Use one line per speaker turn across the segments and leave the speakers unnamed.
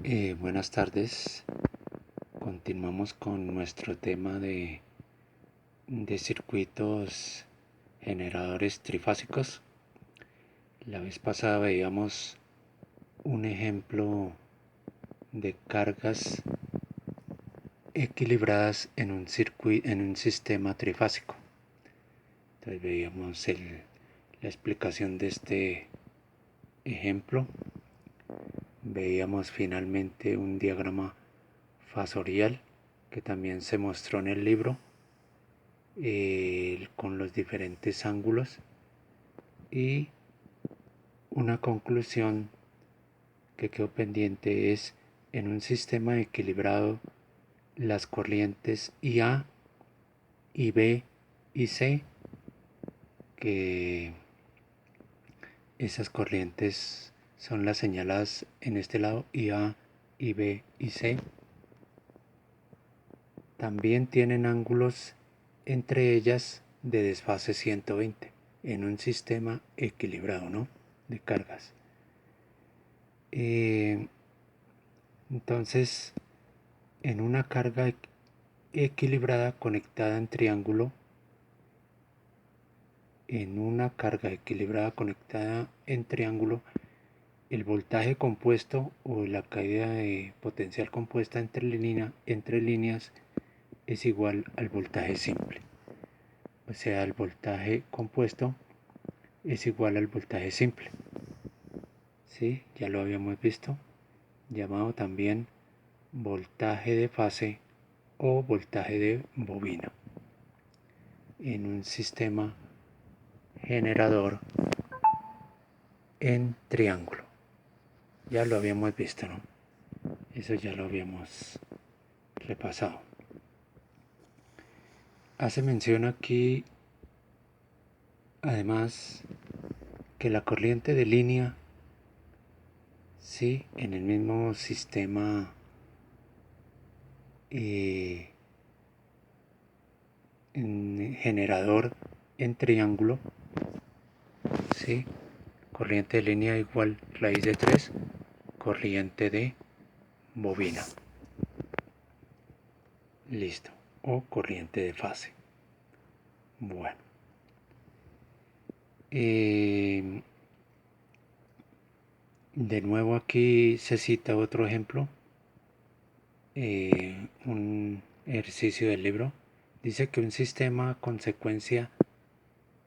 Buenas tardes. Continuamos con nuestro tema de circuitos generadores trifásicos. La vez pasada veíamos un ejemplo de cargas equilibradas en un sistema trifásico. Entonces veíamos la explicación de este ejemplo. Veíamos finalmente un diagrama fasorial que también se mostró en el libro, con los diferentes ángulos, y una conclusión que quedó pendiente es: en un sistema equilibrado las corrientes IA, IB y C, que esas corrientes son las señaladas en este lado, IA, IB y C, también tienen ángulos entre ellas de desfase 120 en un sistema equilibrado, ¿no?, de cargas. Entonces, en una carga equilibrada conectada en triángulo, el voltaje compuesto o la caída de potencial compuesta entre líneas es igual al voltaje simple. O sea, el voltaje compuesto es igual al voltaje simple. ¿Sí? Ya lo habíamos visto, llamado también voltaje de fase o voltaje de bobina en un sistema generador en triángulo. Ya lo habíamos visto, ¿no? Eso ya lo habíamos repasado. Hace mención aquí, además, que la corriente de línea, sí, en el mismo sistema en generador en triángulo, sí, corriente de línea igual raíz de 3, corriente de bobina. Listo. O corriente de fase. Bueno. De nuevo aquí se cita otro ejemplo. Un ejercicio del libro. Dice que un sistema con secuencia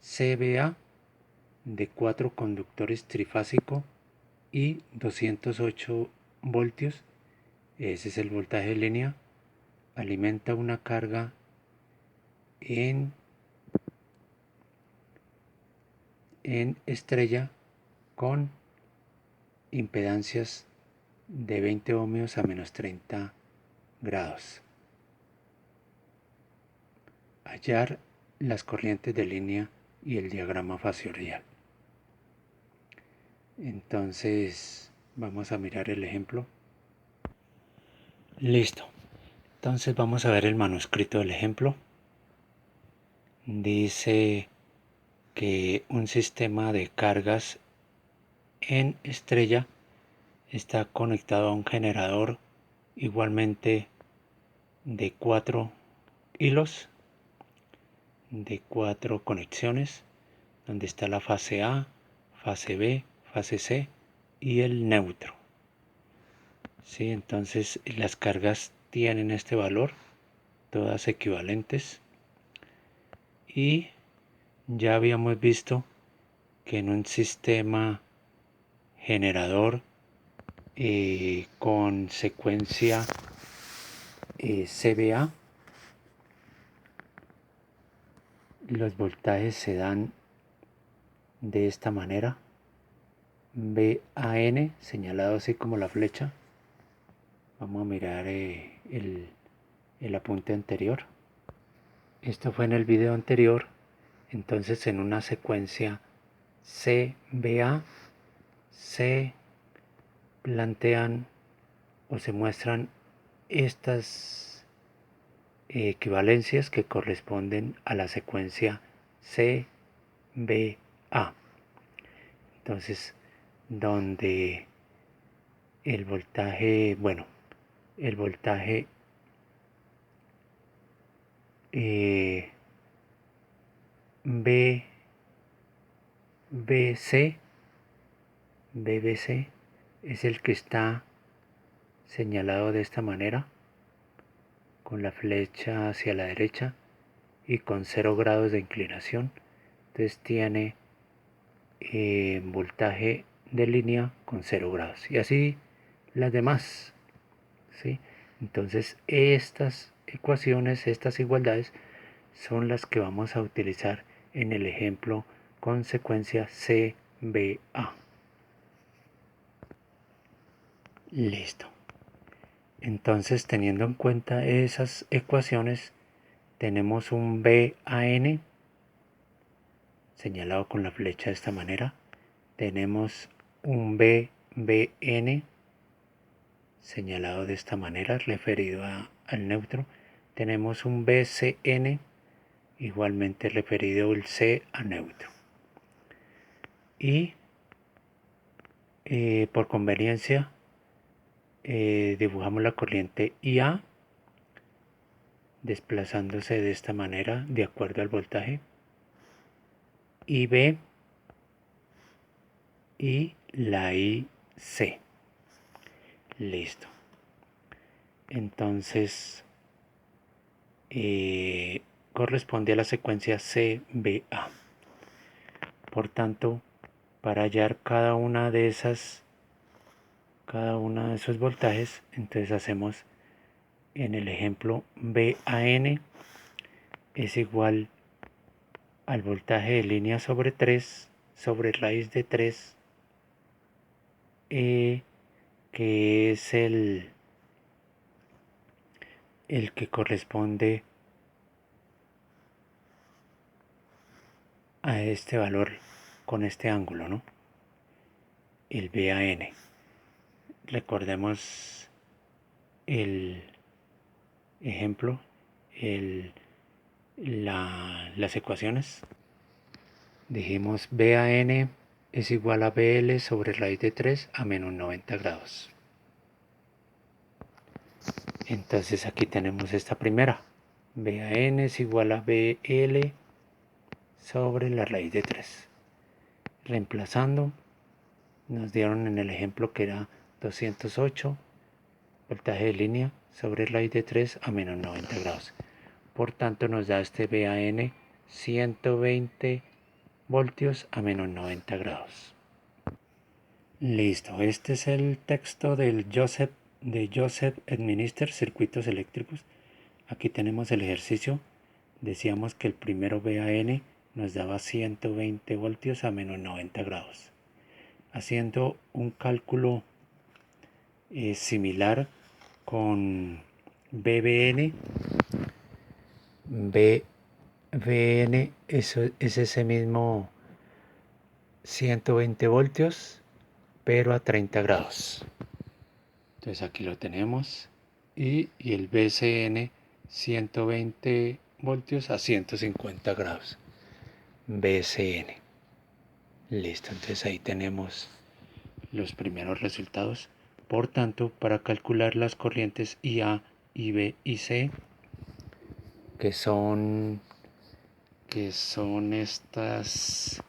CBA de 4 conductores trifásico y 208 voltios, ese es el voltaje de línea, alimenta una carga en estrella con impedancias de 20 ohmios a menos 30 grados. Hallar las corrientes de línea y el diagrama fasorial. Entonces vamos a mirar el ejemplo. Listo. Entonces vamos a ver el manuscrito del ejemplo. Dice que un sistema de cargas en estrella está conectado a un generador igualmente de 4 hilos, de 4 conexiones, donde está la fase A, fase B, fase C y el neutro. ¿Sí? Entonces las cargas tienen este valor, todas equivalentes, y ya habíamos visto que en un sistema generador con secuencia CBA, los voltajes se dan de esta manera: BAN, señalado así como la flecha. Vamos a mirar el apunte anterior. Esto fue en el video anterior. Entonces, en una secuencia CBA se plantean o se muestran estas equivalencias que corresponden a la secuencia CBA. Entonces, donde el voltaje, bueno, el voltaje B, BBC, BBC es el que está señalado de esta manera, con la flecha hacia la derecha y con 0 grados de inclinación. Entonces tiene voltaje de línea con 0 grados. Y así las demás, ¿sí? Entonces estas ecuaciones, estas igualdades, son las que vamos a utilizar en el ejemplo con secuencia CBA. Listo. Entonces, teniendo en cuenta esas ecuaciones, tenemos un BAN señalado con la flecha de esta manera. Tenemos un BBN señalado de esta manera, referido al neutro. Tenemos un BCN igualmente referido el C a neutro. Y por conveniencia dibujamos la corriente IA desplazándose de esta manera de acuerdo al voltaje, IB y la IC. Listo. Entonces corresponde a la secuencia CBA. Por tanto, para hallar cada una de esos voltajes, entonces hacemos en el ejemplo BAN es igual al voltaje de línea sobre 3 sobre raíz de 3, que es el que corresponde a este valor con este ángulo, ¿no? El BAN. Recordemos el ejemplo, las ecuaciones. Dijimos BAN es igual a BL sobre raíz de 3 a menos 90 grados. Entonces aquí tenemos esta primera. BAN es igual a BL sobre la raíz de 3. Reemplazando, nos dieron en el ejemplo que era 208 voltaje de línea sobre raíz de 3 a menos 90 grados. Por tanto nos da este BAN 120 voltios a menos 90 grados. Listo, este es el texto de Joseph Administer Circuitos Eléctricos. Aquí tenemos el ejercicio. Decíamos que el primero BAN nos daba 120 voltios a menos 90 grados. Haciendo un cálculo similar con BBN. BBN es ese mismo 120 voltios, pero a 30 grados. Entonces aquí lo tenemos. Y el BCN 120 voltios a 150 grados. BCN. Listo, entonces ahí tenemos los primeros resultados. Por tanto, para calcular las corrientes IA, IB y C, que son estas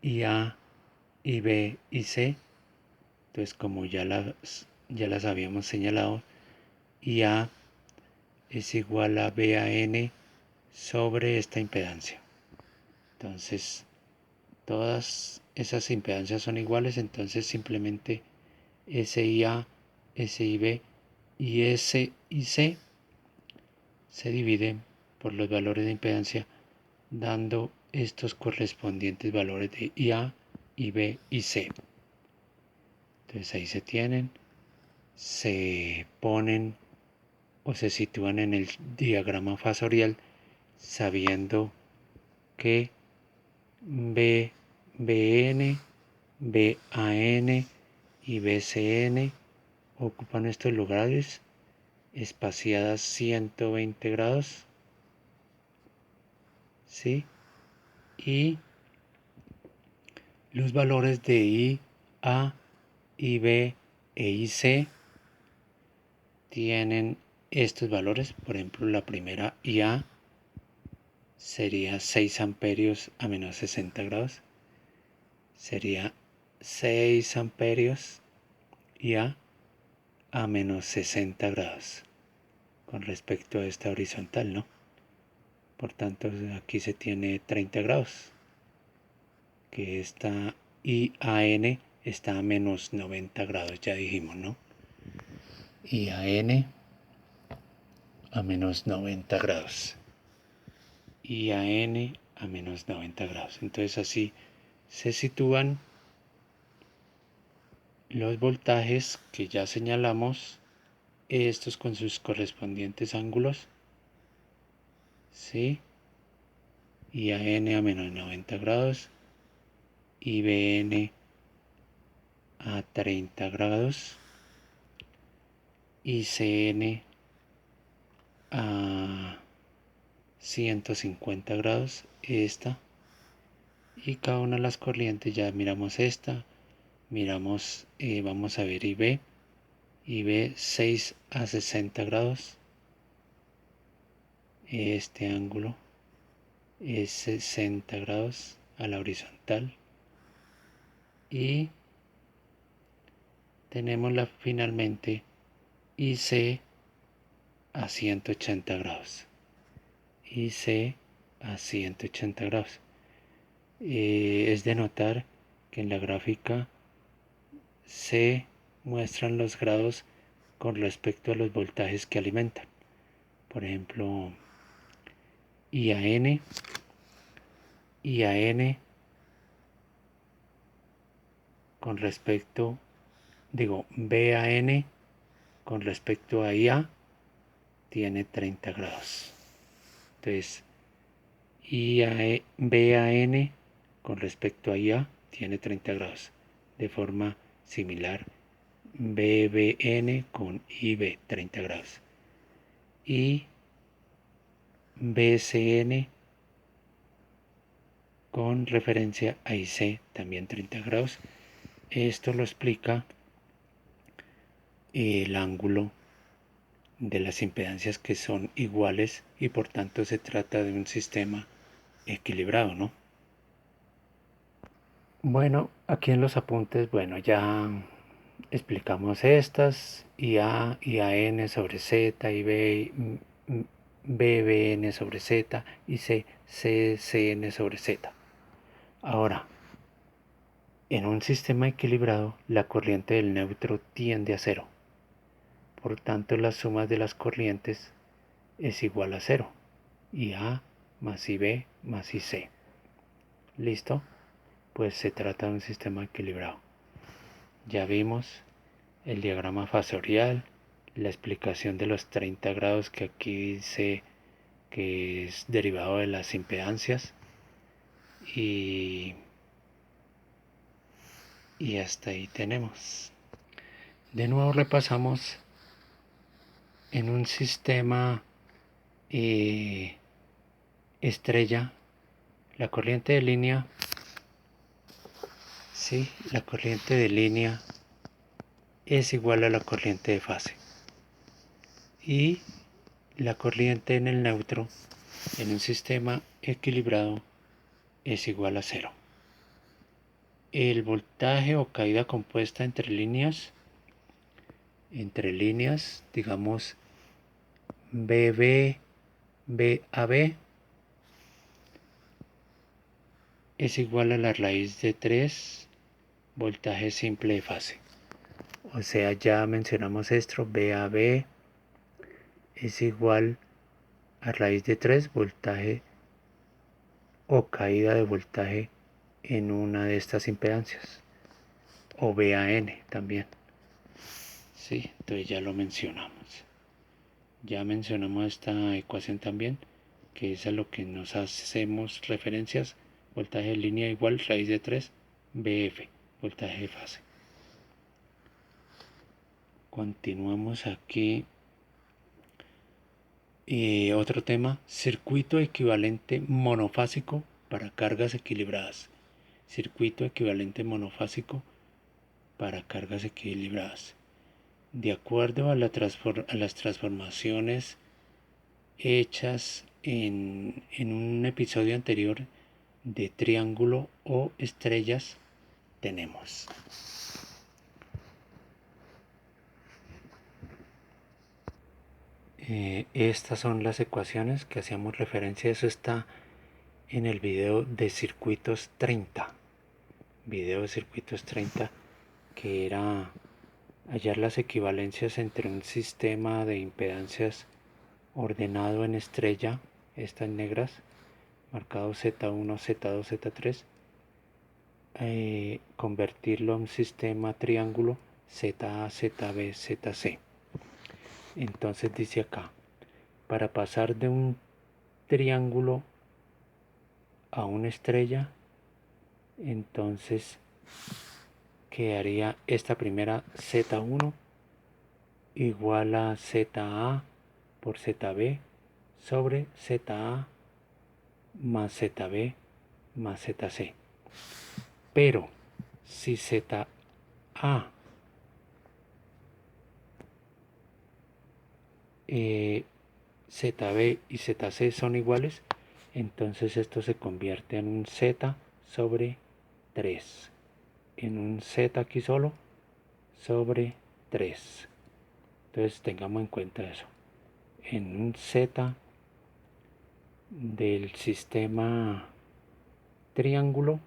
IA, IB y C, entonces como ya las habíamos señalado, IA es igual a BAN sobre esta impedancia. Entonces todas esas impedancias son iguales, entonces simplemente SIA, SIB y SIC se dividen por los valores de impedancia, dando estos correspondientes valores de IA, IB y C. Entonces ahí se tienen, se ponen o se sitúan en el diagrama fasorial sabiendo que BN, BAN y BCN ocupan estos lugares espaciadas 120 grados, ¿sí? Y los valores de I, A, IB E y C tienen estos valores. Por ejemplo, la primera IA sería 6 amperios a menos 60 grados. Sería 6 amperios IA a menos 60 grados con respecto a esta horizontal, ¿no? Por tanto, aquí se tiene 30 grados, que esta IAN está a menos 90 grados, ya dijimos, ¿no? IAN a menos 90 grados. IAN a menos 90 grados. Entonces así se sitúan los voltajes que ya señalamos, estos con sus correspondientes ángulos, ¿sí? IAN a menos 90 grados, IBN a 30 grados, ICN a 150 grados, esta, y cada una de las corrientes, ya miramos esta, miramos, vamos a ver IB 6 a 60 grados, este ángulo es 60 grados a la horizontal, y tenemos finalmente IC a 180 grados, IC a 180 grados. Es de notar que en la gráfica se muestran los grados con respecto a los voltajes que alimentan. Por ejemplo, IAN con respecto, BAN con respecto a IA tiene 30 grados. Entonces, BAN con respecto a IA tiene 30 grados. De forma similar, BBN con IB 30 grados. Y BCN con referencia a IC también 30 grados. Esto lo explica el ángulo de las impedancias, que son iguales, y por tanto se trata de un sistema equilibrado, ¿no? Bueno, aquí en los apuntes, bueno, ya explicamos estas, IA, IAN sobre Z, IB, BBN sobre Z y CCN sobre Z. Ahora, en un sistema equilibrado, la corriente del neutro tiende a cero. Por tanto, la suma de las corrientes es igual a cero. IA más IB más IC. ¿Listo? Pues se trata de un sistema equilibrado. Ya vimos el diagrama fasorial, la explicación de los 30 grados que aquí dice que es derivado de las impedancias, y hasta ahí tenemos. De nuevo repasamos en un sistema estrella, la corriente de línea, sí, la corriente de línea es igual a la corriente de fase, y la corriente en el neutro en un sistema equilibrado es igual a cero. El voltaje o caída compuesta entre líneas, digamos BB, BAB, es igual a la raíz de 3 voltaje simple de fase. O sea, ya mencionamos esto, BAB es igual a raíz de 3 voltaje o caída de voltaje en una de estas impedancias, o BAN también. Sí, entonces ya lo mencionamos. Ya mencionamos esta ecuación también, que es a lo que nos hacemos referencias: voltaje de línea igual raíz de 3 BF, voltaje de fase. Continuamos aquí. Otro tema: circuito equivalente monofásico para cargas equilibradas. Circuito equivalente monofásico para cargas equilibradas. De acuerdo a las transformaciones hechas en un episodio anterior de triángulo o estrellas, tenemos estas son las ecuaciones que hacíamos referencia. Eso está en el video de circuitos 30, que era hallar las equivalencias entre un sistema de impedancias ordenado en estrella, estas negras, marcado Z1, Z2, Z3, convertirlo a un sistema triángulo ZA, ZB, ZC. Entonces dice acá, para pasar de un triángulo a una estrella, entonces quedaría esta primera Z1 igual a ZA por ZB sobre ZA más ZB más ZC. Pero si ZA ZB y ZC son iguales, entonces esto se convierte en un Z sobre 3, en un Z aquí solo sobre 3. Entonces tengamos en cuenta eso, en un Z del sistema triángulo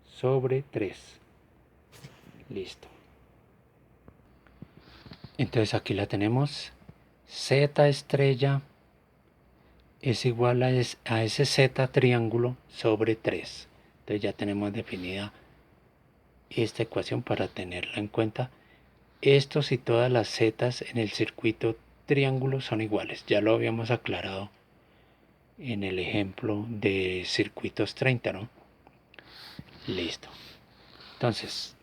sobre 3. Listo. Entonces aquí la tenemos. Z estrella es igual a ese Z triángulo sobre 3. Entonces ya tenemos definida esta ecuación para tenerla en cuenta. Estos y todas las zetas en el circuito triángulo son iguales. Ya lo habíamos aclarado en el ejemplo de circuitos 30, ¿no? Listo. Entonces,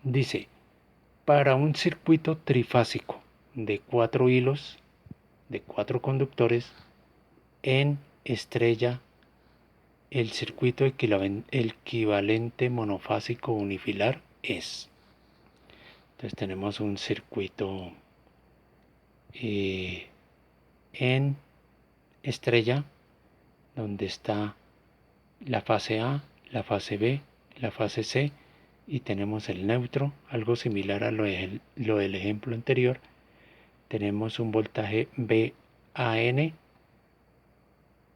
dice, para un circuito trifásico de 4 hilos, de 4 conductores, en estrella, el circuito equivalente monofásico unifilar es. Entonces tenemos un circuito en estrella, donde está la fase A, la fase B, la fase C, y tenemos el neutro, algo similar a lo del ejemplo anterior. Tenemos un voltaje VAN,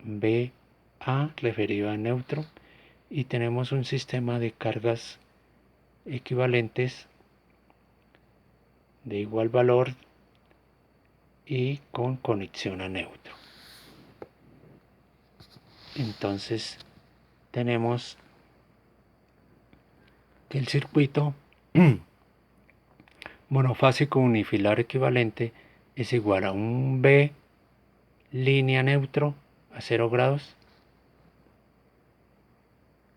VA referido a neutro, y tenemos un sistema de cargas equivalentes de igual valor y con conexión a neutro. Entonces tenemos que el circuito monofásico unifilar equivalente es igual a un B línea neutro a 0 grados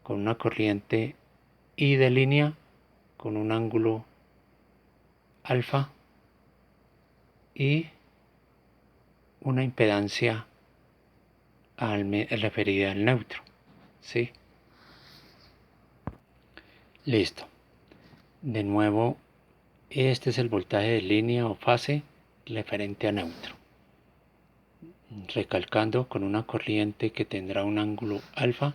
con una corriente I de línea con un ángulo alfa y una impedancia referida al neutro. ¿Sí? Listo. De nuevo, este es el voltaje de línea o fase referente a neutro. Recalcando con una corriente que tendrá un ángulo alfa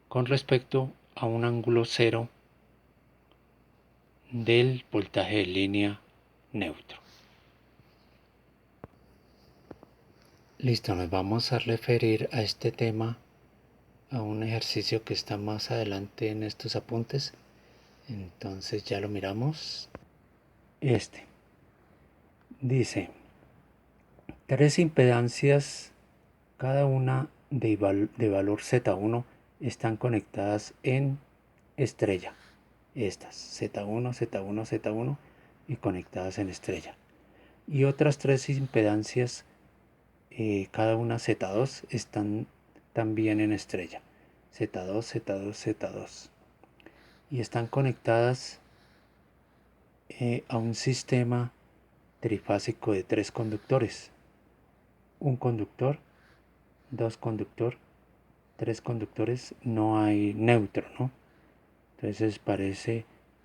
con respecto a un ángulo cero del voltaje de línea neutro. Listo, nos vamos a referir a este tema, a un ejercicio que está más adelante en estos apuntes. Entonces ya lo miramos. Dice, 3 impedancias, cada una de valor Z1, están conectadas en estrella. Estas, Z1, Z1, Z1 y conectadas en estrella. Y otras 3 impedancias, cada una Z2, están también en estrella. Z2, Z2, Z2. Y están conectadas a un sistema trifásico de 3 conductores. Un conductor, 2 conductor, 3 conductores, no hay neutro, ¿no? Entonces parece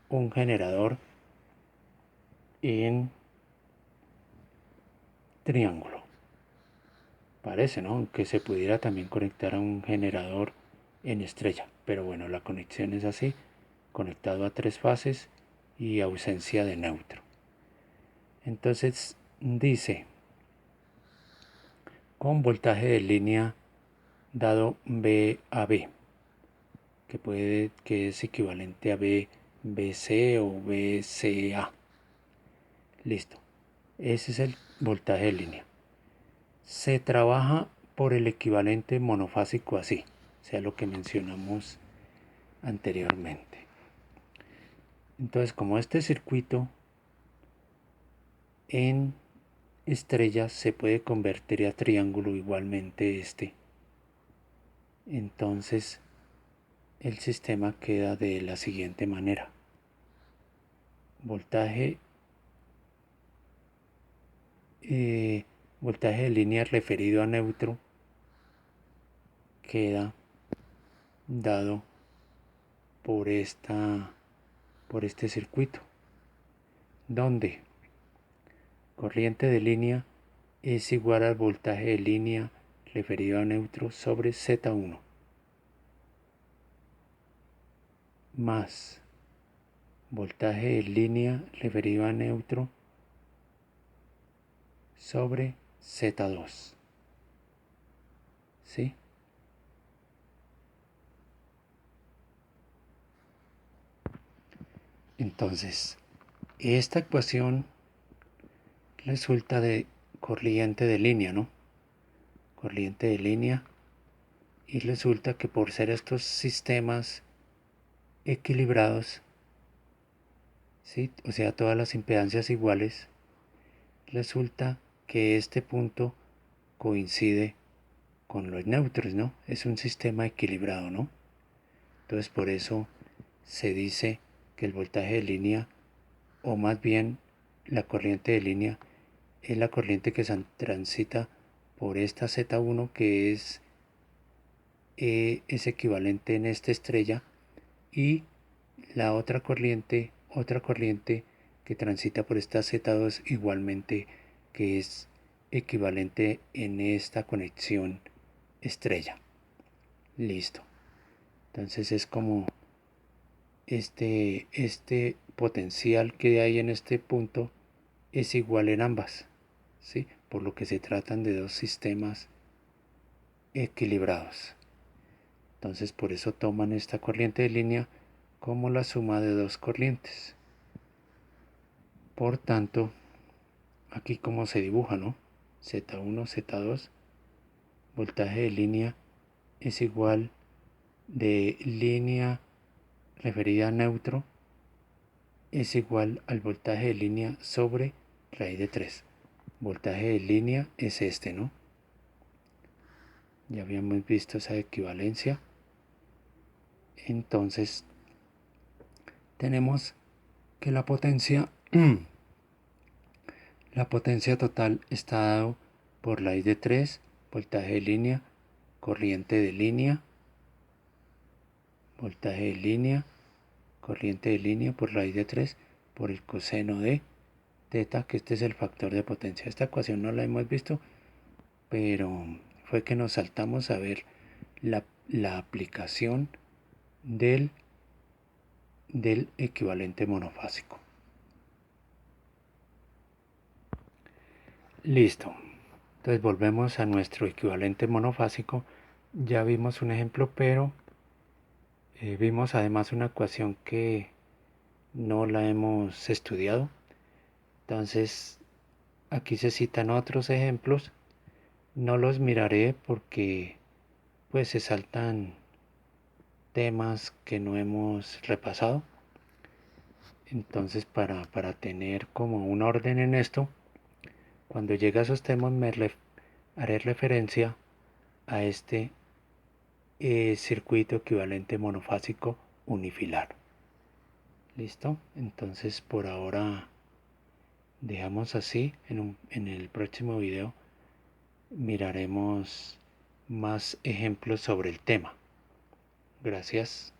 un generador en triángulo. Parece, ¿no? Que se pudiera también conectar a un generador en estrella. Pero bueno, la conexión es así, conectado a 3 fases y ausencia de neutro. Entonces dice, con voltaje de línea dado B a B, que es equivalente a BC o BCA. Listo. Ese es el voltaje de línea. Se trabaja por el equivalente monofásico así, o sea, lo que mencionamos anteriormente. Entonces, como este circuito en estrella se puede convertir a triángulo igualmente entonces el sistema queda de la siguiente manera. Voltaje voltaje de línea referido a neutro queda dado por este circuito, donde corriente de línea es igual al voltaje de línea referido a neutro sobre Z1 más voltaje de línea referido a neutro sobre Z2. ¿Sí? Entonces, esta ecuación resulta de corriente de línea, ¿no? Corriente de línea. Y resulta que por ser estos sistemas equilibrados, ¿sí? O sea, todas las impedancias iguales, resulta que este punto coincide con los neutros, ¿no? Es un sistema equilibrado, ¿no? Entonces por eso se dice que el voltaje de línea, o más bien la corriente de línea, es la corriente que transita por esta Z1 que es equivalente en esta estrella, y la otra corriente que transita por esta Z2 igualmente, que es equivalente en esta conexión estrella. Listo. Entonces es como este potencial que hay en este punto es igual en ambas, ¿sí? Por lo que se tratan de dos sistemas equilibrados. Entonces por eso toman esta corriente de línea como la suma de dos corrientes. Por tanto, aquí como se dibuja, ¿no? Z1, Z2, voltaje de línea es igual de línea referida a neutro es igual al voltaje de línea sobre raíz de 3. Voltaje de línea es este, ¿no? Ya habíamos visto esa equivalencia. Entonces tenemos que la potencia total está dado por raíz de 3, voltaje de línea, corriente de línea, voltaje de línea, corriente de línea por raíz de 3 por el coseno de teta, que este es el factor de potencia. Esta ecuación no la hemos visto, pero fue que nos saltamos a ver la aplicación del equivalente monofásico. Listo. Entonces volvemos a nuestro equivalente monofásico. Ya vimos un ejemplo, pero vimos además una ecuación que no la hemos estudiado. Entonces aquí se citan otros ejemplos. No los miraré porque pues se saltan temas que no hemos repasado. Entonces para tener como un orden en esto, cuando llegue a esos temas haré referencia a este circuito equivalente monofásico unifilar. ¿Listo? Entonces por ahora dejamos así. En el próximo video miraremos más ejemplos sobre el tema. Gracias.